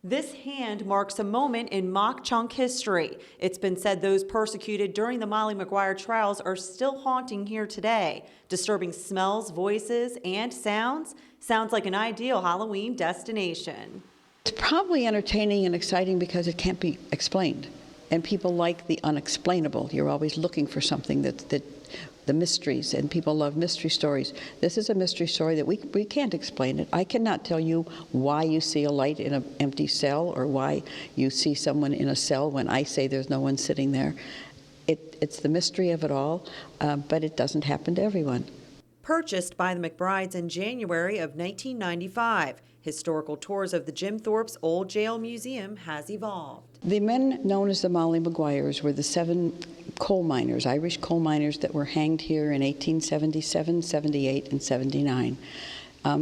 This hand marks a moment in mock chunk history. It's been said those persecuted during the Molly McGuire trials are still haunting here today. Disturbing smells, voices, and sounds. Sounds like an ideal Halloween destination. It's probably entertaining and exciting because it can't be explained. And people like the unexplainable. You're always looking for something that the mysteries, and people love mystery stories. This is a mystery story that we can't explain it. I cannot tell you why you see a light in an empty cell or why you see someone in a cell when I say there's no one sitting there. It's the mystery of it all, but it doesn't happen to everyone. Purchased by the McBrides in January of 1995, historical tours of the Jim Thorpe's old jail museum has evolved. The men known as the Molly McGuires were the 7 coal miners, Irish coal miners that were hanged here in 1877, 78, and 79.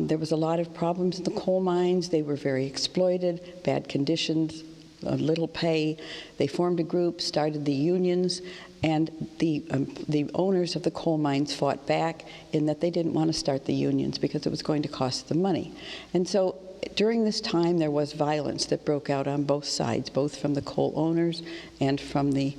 There was a lot of problems in the coal mines. They were very exploited, bad conditions, little pay. They formed a group, started the unions, and the owners of the coal mines fought back in that they didn't want to start the unions because it was going to cost them money. And so during this time there was violence that broke out on both sides, both from the coal owners and from the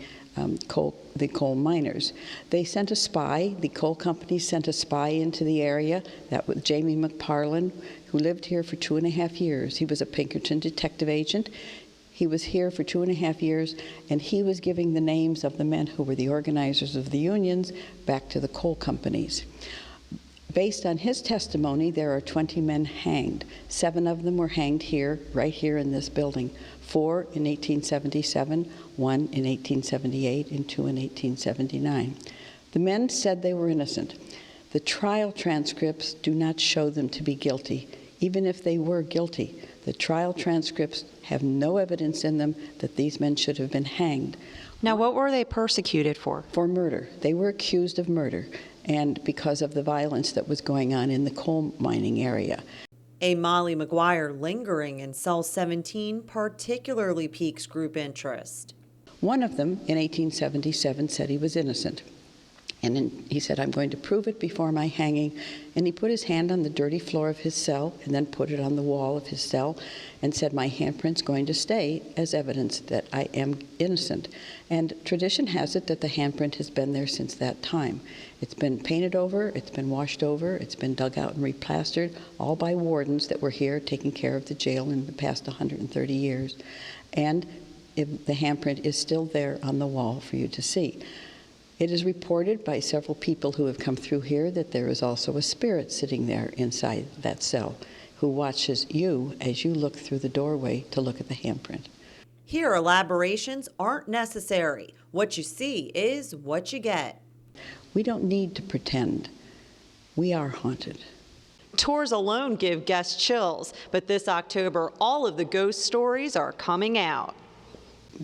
coal miners. They sent a spy, the coal company sent a spy into the area. That was Jamie McParland, who lived here for 2.5 years. He was a Pinkerton detective agent. He was here for 2.5 years, and he was giving the names of the men who were the organizers of the unions back to the coal companies. Based on his testimony, there are 20 men hanged. 7 of them were hanged here, right here in this building. 4 in 1877, 1 in 1878, and 2 in 1879. The men said they were innocent. The trial transcripts do not show them to be guilty. Even if they were guilty, the trial transcripts have no evidence in them that these men should have been hanged. Now, what were they persecuted for? For murder. They were accused of murder, and because of the violence that was going on in the coal mining area. A Molly McGuire lingering in cell 17 particularly piques group interest. One of them, in 1877, said he was innocent. And then he said, I'm going to prove it before my hanging. And he put his hand on the dirty floor of his cell and then put it on the wall of his cell and said, my handprint's going to stay as evidence that I am innocent. And tradition has it that the handprint has been there since that time. It's been painted over, it's been washed over, it's been dug out and replastered, all by wardens that were here taking care of the jail in the past 130 years. And the handprint is still there on the wall for you to see. It is reported by several people who have come through here that there is also a spirit sitting there inside that cell who watches you as you look through the doorway to look at the handprint. Here, elaborations aren't necessary. What you see is what you get. We don't need to pretend. We are haunted. Tours alone give guests chills, but this October, all of the ghost stories are coming out.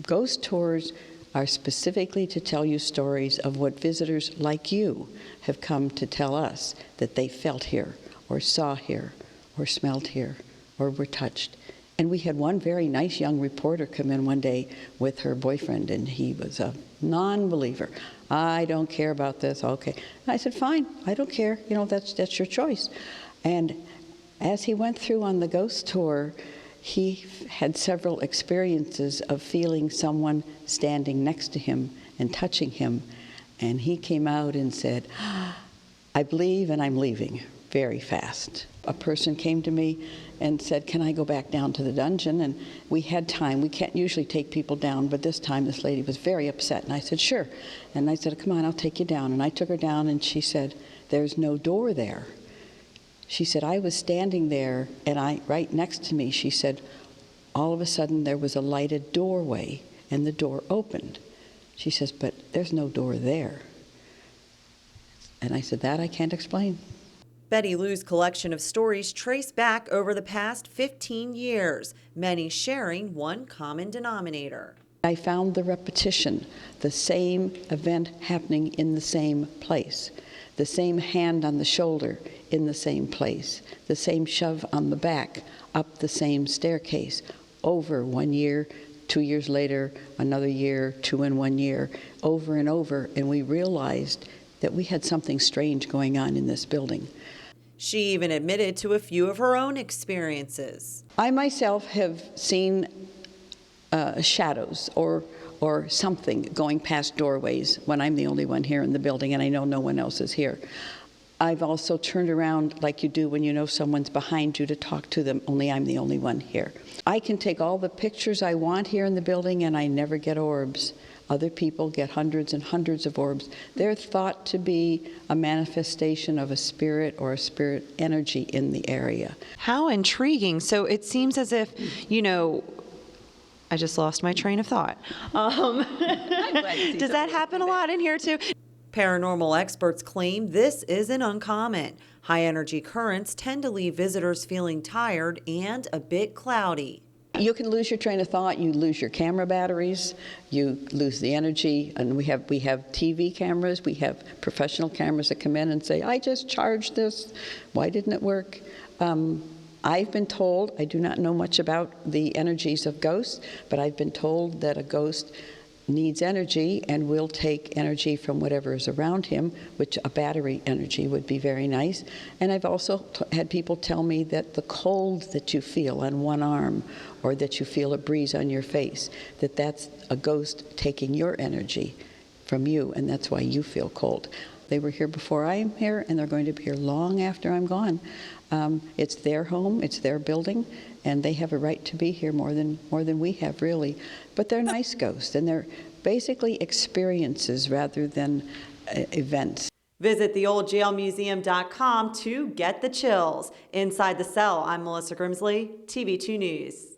Ghost tours are specifically to tell you stories of what visitors like you have come to tell us that they felt here, or saw here, or smelled here, or were touched. And we had one very nice young reporter come in one day with her boyfriend, and he was a non-believer. I don't care about this, okay. And I said, fine, I don't care, you know, that's your choice. And as he went through on the ghost tour, he had several experiences of feeling someone standing next to him and touching him. And he came out and said, I believe and I'm leaving very fast. A person came to me and said, can I go back down to the dungeon? And we had time. We can't usually take people down, but this time this lady was very upset. And I said, sure. And I said, come on, I'll take you down. And I took her down and she said, there's no door there. She said, I was standing there, and right next to me, she said, all of a sudden there was a lighted doorway, and the door opened. She says, but there's no door there. And I said, that I can't explain. Betty Lou's collection of stories trace back over the past 15 years, many sharing one common denominator. I found the repetition, the same event happening in the same place, the same hand on the shoulder in the same place, the same shove on the back, up the same staircase, over 1 year, 2 years later, another year, 2 in 1 year, over and over, and we realized that we had something strange going on in this building. She even admitted to a few of her own experiences. I myself have seen shadows or something going past doorways when I'm the only one here in the building and I know no one else is here. I've also turned around like you do when you know someone's behind you to talk to them, only I'm the only one here. I can take all the pictures I want here in the building and I never get orbs. Other people get hundreds and hundreds of orbs. They're thought to be a manifestation of a spirit or a spirit energy in the area. How intriguing. So it seems as if, I just lost my train of thought. Does that happen a lot in here too? Paranormal experts claim this isn't uncommon. High energy currents tend to leave visitors feeling tired and a bit cloudy. You can lose your train of thought, you lose your camera batteries, you lose the energy, and we have TV cameras, we have professional cameras that come in and say, I just charged this, why didn't it work? I've been told, I do not know much about the energies of ghosts, but I've been told that a ghost needs energy and will take energy from whatever is around him, which a battery energy would be very nice. And I've also had people tell me that the cold that you feel on one arm or that you feel a breeze on your face, that's a ghost taking your energy from you, and that's why you feel cold. They were here before I am here, and they're going to be here long after I'm gone. It's their home, it's their building, and they have a right to be here more than we have, really. But they're nice ghosts, and they're basically experiences rather than events. Visit theoldjailmuseum.com to get the chills. Inside the Cell, I'm Melissa Grimsley, TV2 News.